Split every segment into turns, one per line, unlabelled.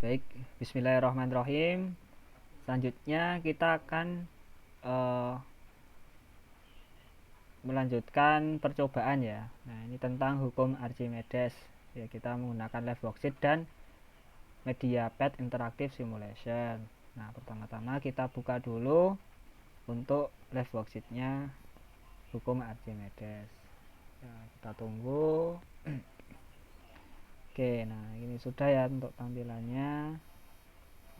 Baik, bismillahirrahmanirrahim. Selanjutnya kita akan melanjutkan percobaan ya. Nah, ini tentang hukum Archimedes. Ya, kita menggunakan live worksheet dan media pad interactive simulation. Nah, pertama-tama kita buka dulu untuk live worksheetnya hukum Archimedes. Ya, kita tunggu. Oke, nah ini sudah ya untuk tampilannya.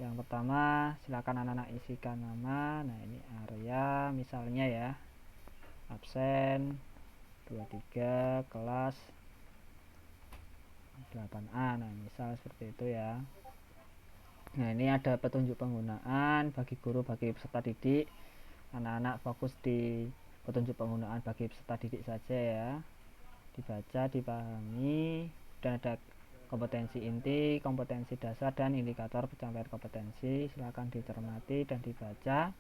Yang pertama, silakan anak-anak isikan nama. Nah, ini area misalnya ya. Absen 23 kelas 8A. Nah, misal seperti itu ya. Nah, ini ada petunjuk penggunaan bagi guru, bagi peserta didik. Anak-anak fokus di petunjuk penggunaan bagi peserta didik saja ya. Dibaca, dipahami, dan ada kompetensi inti, kompetensi dasar, dan indikator pencapaian kompetensi. Silakan dicermati dan dibaca.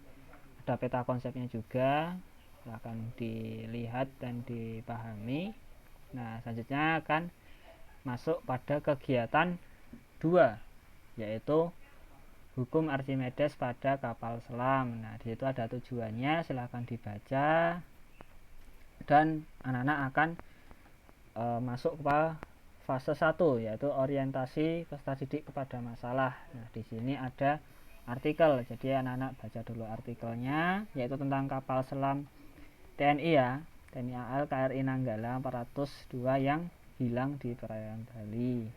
Ada peta konsepnya juga, silakan dilihat dan dipahami. Nah, selanjutnya akan masuk pada kegiatan 2, yaitu hukum Archimedes pada kapal selam. Nah, di situ ada tujuannya, silakan dibaca, dan anak-anak akan masuk ke fase 1, yaitu orientasi peserta didik kepada masalah. Nah, di sini ada artikel, jadi anak-anak baca dulu artikelnya, yaitu tentang kapal selam TNI ya, TNI AL KRI Nanggala 402 yang hilang di perairan Bali.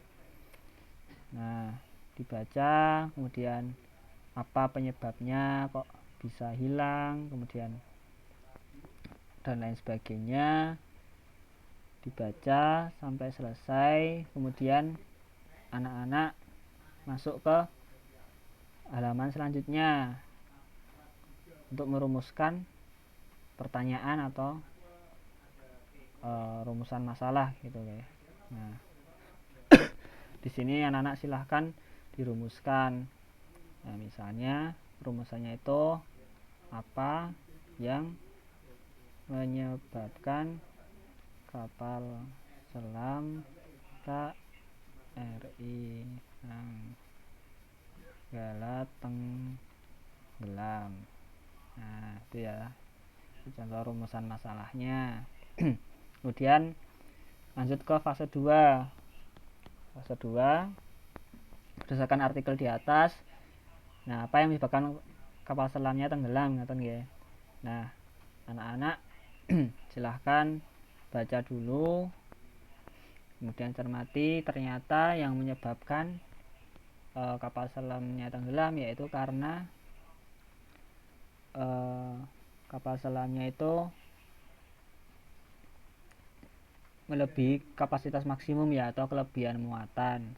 Nah, dibaca, kemudian apa penyebabnya kok bisa hilang, kemudian dan lain sebagainya. Dibaca sampai selesai, kemudian anak-anak masuk ke halaman selanjutnya untuk merumuskan pertanyaan atau rumusan masalah gitu ya. Nah, di sini anak-anak silahkan dirumuskan. Nah, misalnya rumusannya itu apa yang menyebabkan kapal selam KRI Nanggala tenggelam. Nah, itu ya contoh rumusan masalahnya. Kemudian lanjut ke fase 2. Fase 2 berdasarkan artikel di atas. Nah, apa yang menyebabkan kapal selamnya tenggelam ngaten nggih. Nah, anak-anak silahkan baca dulu, kemudian cermati. Ternyata yang menyebabkan kapal selamnya tenggelam yaitu karena kapal selamnya itu melebihi kapasitas maksimum ya, atau kelebihan muatan.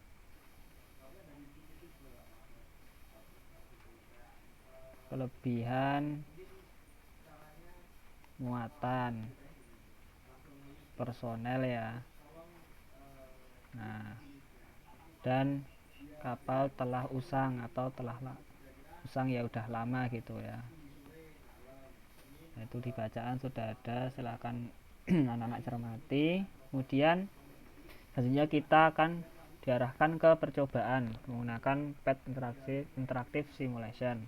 Kelebihan muatan personel ya. Nah, dan kapal telah usang atau telah usang ya, udah lama gitu ya. Nah, itu di bacaan sudah ada, silakan anak-anak cermati. Kemudian selanjutnya kita akan diarahkan ke percobaan menggunakan pad interactive simulation.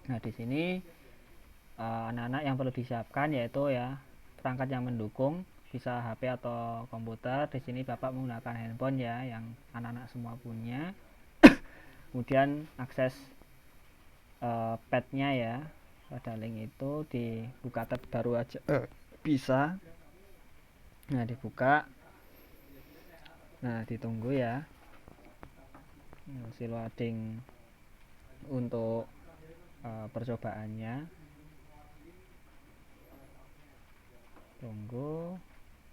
Nah, di sini anak-anak yang perlu disiapkan yaitu ya perangkat yang mendukung, bisa HP atau komputer. Di sini Bapak menggunakan handphone ya, yang anak-anak semua punya. Kemudian akses padnya ya, pada link itu dibuka tab baru aja bisa. Nah, dibuka. Nah, ditunggu ya si loading untuk percobaannya. Tunggu.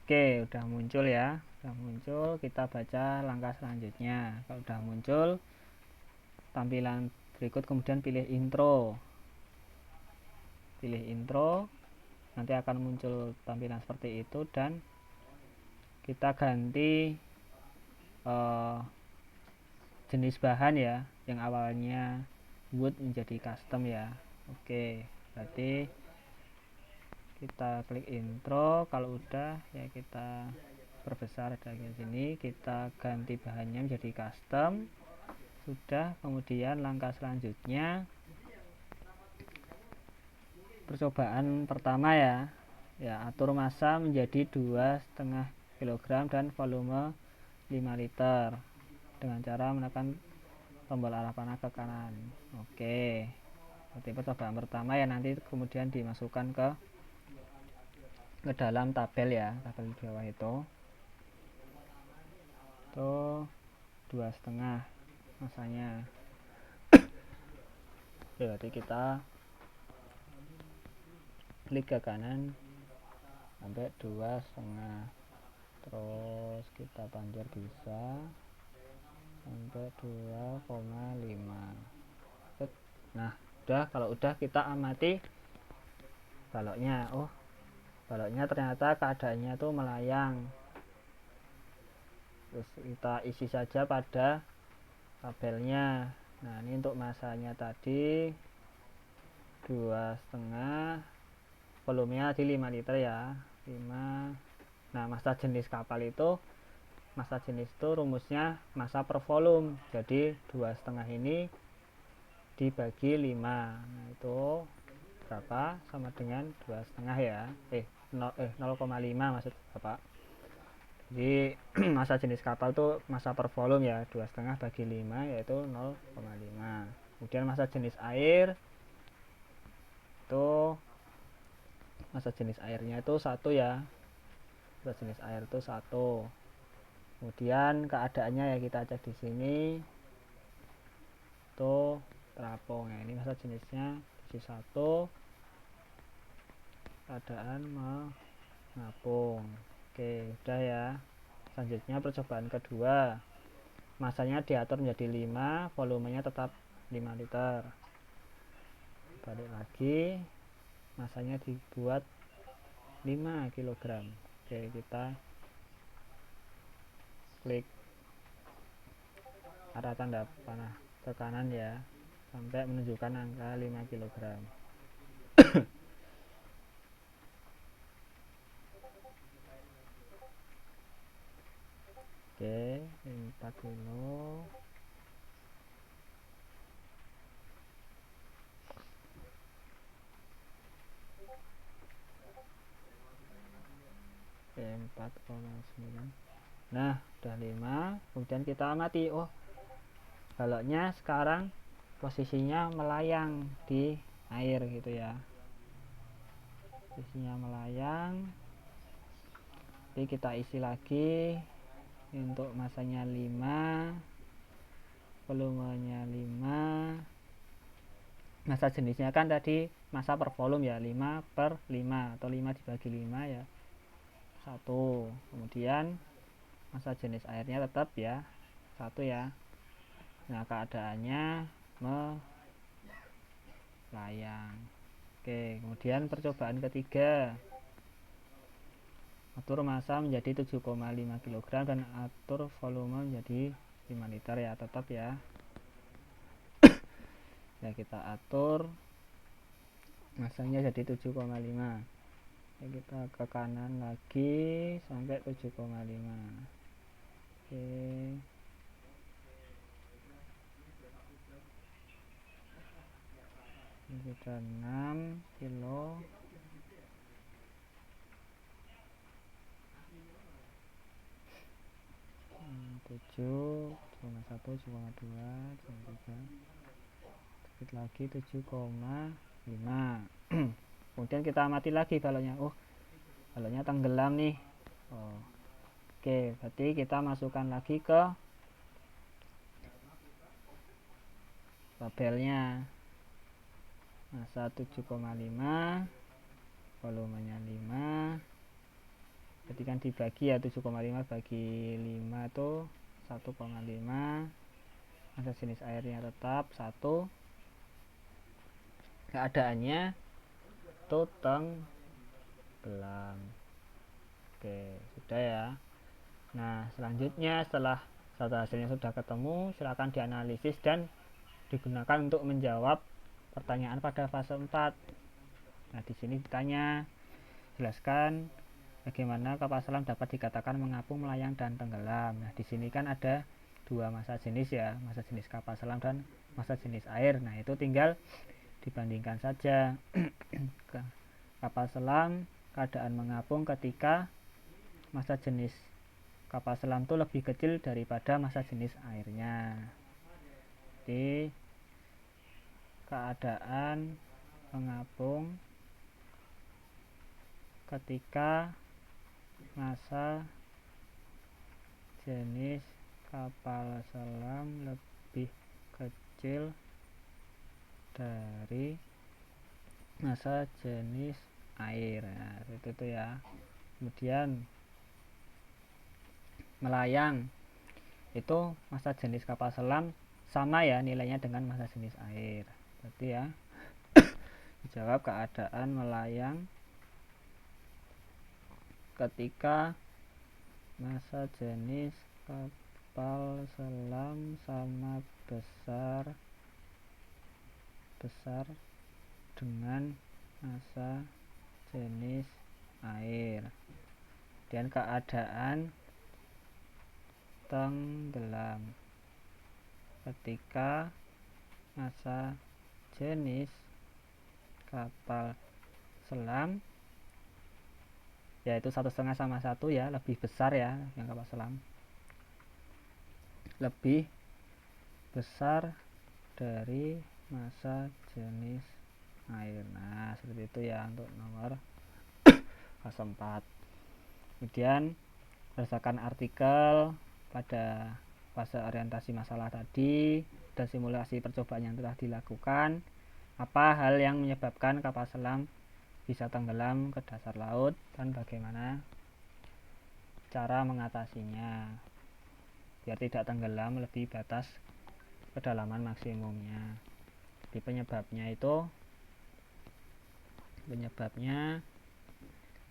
Oke, udah muncul ya, udah muncul. Kita baca langkah selanjutnya. Kalau udah muncul tampilan berikut, kemudian pilih intro. Pilih intro, nanti akan muncul tampilan seperti itu, dan kita ganti jenis bahan ya, yang awalnya wood menjadi custom ya. Oke, berarti kita klik intro. Kalau udah ya kita perbesar dari sini, kita ganti bahannya menjadi custom. Sudah. Kemudian langkah selanjutnya percobaan pertama ya, atur massa menjadi 2,5 kg dan volume 5 liter dengan cara menekan tombol arah panah ke kanan. Oke, berarti percobaan pertama ya, nanti kemudian dimasukkan ke dalam tabel ya, tabel di bawah itu 2,5 massanya. Oke, berarti kita klik ke kanan sampai 2,5, terus kita panjang bisa sampai 2,5. Nah, kalau udah kita amati baloknya. Oh, baloknya ternyata keadaannya tuh melayang. Terus kita isi saja pada tabelnya. Nah, ini untuk massanya tadi 2,5, volumenya di 5 liter ya, 5. Nah, massa jenis kapal itu, massa jenis itu rumusnya massa per volume. Jadi 2,5 ini dibagi 5, nah itu berapa? Sama dengan 2,5 ya, 0,5 maksud Bapak. Jadi massa jenis kapal itu massa per volume ya, 2,5 bagi 5 yaitu 0,5. Kemudian massa jenis air itu, massa jenis airnya itu 1 ya, massa jenis air itu 1. Kemudian keadaannya ya kita cek di sini itu terapung ya, ini massa jenisnya isi 1, keadaan mengapung. Oke, udah ya. Selanjutnya percobaan kedua, massanya diatur menjadi 5, volumenya tetap 5 liter. Balik lagi, massanya dibuat 5 kg. Oke, kita klik arah tanda panah ke kanan ya, sampai menunjukkan angka 5 kg. Oke, 4 kilo. Oke, 4,9. Nah, udah 5. Kemudian kita amati, oh, baloknya sekarang posisinya melayang di air gitu ya, posisinya melayang. Jadi kita isi lagi untuk massanya 5, volumenya 5. Massa jenisnya kan tadi massa per volume ya, 5 per 5 atau 5 dibagi 5 ya 1. Kemudian massa jenis airnya tetap ya 1 ya. Nah, keadaannya melayang. Oke, kemudian percobaan ketiga, atur massa menjadi 7,5 kg dan atur volume menjadi 5 liter ya, tetap ya. Ya, kita atur massanya jadi 7,5. Ya, kita ke kanan lagi sampai 7,5. Oke, ini sudah 6 kilo. 7,1, 7,2, 7,3, sedikit lagi 7,5. Kemudian kita amati lagi balonnya. Oh, balonnya tenggelam nih. Oh, oke, berarti kita masukkan lagi ke tabelnya. Massa 7,5, volumenya 5. Berarti kan dibagi ya, 7,5 bagi 5 itu 1,5. Massa jenis airnya tetap 1. Keadaannya itu tenggelam. Oke, sudah ya. Nah, selanjutnya setelah hasilnya sudah ketemu, silakan dianalisis dan digunakan untuk menjawab pertanyaan pada fase 4. Nah, di sini ditanya, jelaskan bagaimana kapal selam dapat dikatakan mengapung, melayang, dan tenggelam. Nah, di sini kan ada dua massa jenis ya, massa jenis kapal selam dan massa jenis air. Nah itu tinggal dibandingkan saja. Kapal selam keadaan mengapung ketika massa jenis kapal selam itu lebih kecil daripada massa jenis airnya. Jadi keadaan mengapung ketika massa jenis kapal selam lebih kecil dari massa jenis air. Nah, itu ya. Kemudian melayang itu massa jenis kapal selam sama ya nilainya dengan massa jenis air. Berarti ya dijawab keadaan melayang ketika massa jenis kapal selam sama besar dengan massa jenis air. Dan keadaan tenggelam ketika massa jenis kapal selam yaitu 1,5 sama 1 ya, lebih besar ya, yang kapal selam lebih besar dari massa jenis air. Nah seperti itu ya untuk nomor 04. Kemudian berdasarkan artikel pada fase orientasi masalah tadi dan simulasi percobaan yang telah dilakukan, apa hal yang menyebabkan kapal selam bisa tenggelam ke dasar laut dan bagaimana cara mengatasinya biar tidak tenggelam melebihi batas kedalaman maksimumnya. Jadi penyebabnya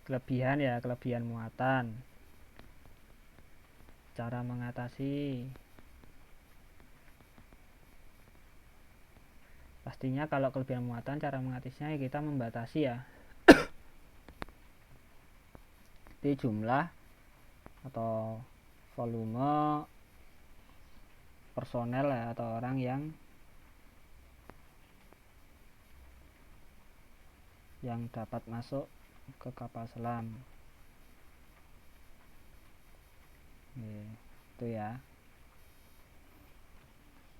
kelebihan muatan. Cara mengatasi, pastinya kalau kelebihan muatan cara mengatasinya kita membatasi ya. Jadi jumlah atau volume personel ya, atau orang yang dapat masuk ke kapal selam. Itu ya.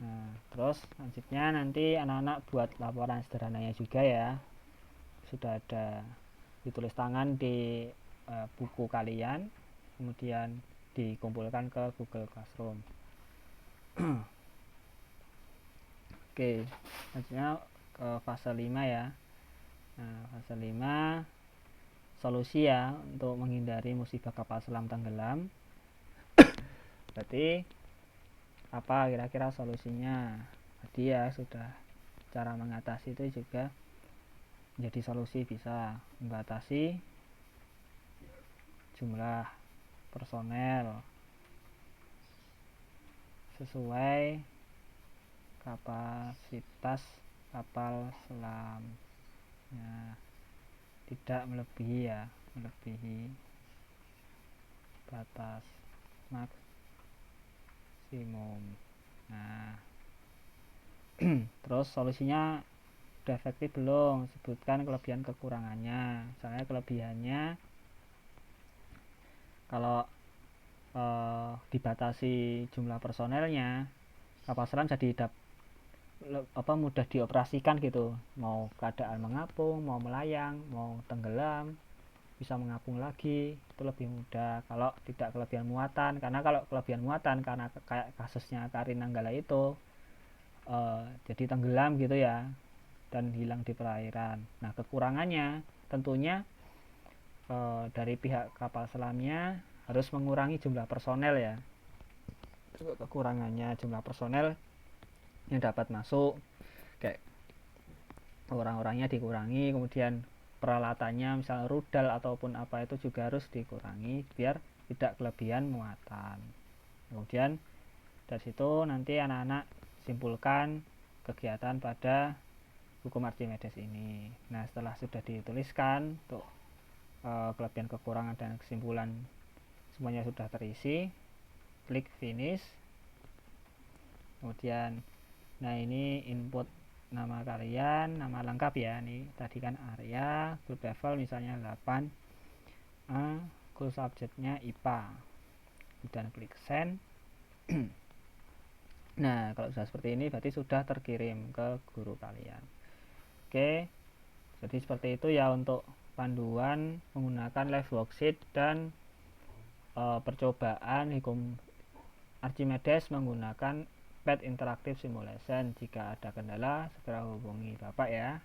Nah, terus selanjutnya nanti anak-anak buat laporan sederhananya juga ya. Sudah ada ditulis tangan di buku kalian, kemudian dikumpulkan ke Google Classroom. Oke, selanjutnya ke fase 5 ya. Nah, fase 5 solusi ya untuk menghindari musibah kapal selam tenggelam. Berarti apa kira-kira solusinya? Tadi ya sudah, cara mengatasi itu juga menjadi solusi, bisa membatasi jumlah personel sesuai kapasitas kapal selam ya, tidak melebihi batas maksimum. Nah terus solusinya udah efektif belum? Sebutkan kelebihan kekurangannya. Misalnya kelebihannya kalau dibatasi jumlah personelnya, kapal selam jadi mudah dioperasikan gitu. Mau keadaan mengapung, mau melayang, mau tenggelam, bisa mengapung lagi, itu lebih mudah. Kalau tidak kelebihan muatan, karena kalau kelebihan muatan karena kayak kasusnya Kri Nanggala itu jadi tenggelam gitu ya dan hilang di perairan. Nah kekurangannya tentunya dari pihak kapal selamnya harus mengurangi jumlah personel ya. Kekurangannya jumlah personel yang dapat masuk, kayak orang-orangnya dikurangi, kemudian peralatannya misalnya rudal ataupun apa itu juga harus dikurangi biar tidak kelebihan muatan. Kemudian dari situ nanti anak-anak simpulkan kegiatan pada hukum Archimedes ini. Nah setelah sudah dituliskan untuk kelebihan, kekurangan, dan kesimpulan semuanya sudah terisi, klik finish. Kemudian nah ini input nama kalian, nama lengkap ya. Nih tadi kan area, group level misalnya 8, goal subjectnya IPA. Kemudian klik send. Nah kalau sudah seperti ini berarti sudah terkirim ke guru kalian. Oke, jadi seperti itu ya untuk panduan menggunakan live worksheet dan percobaan hitung Archimedes menggunakan Pad Interactive Simulation. Jika ada kendala segera hubungi Bapak ya.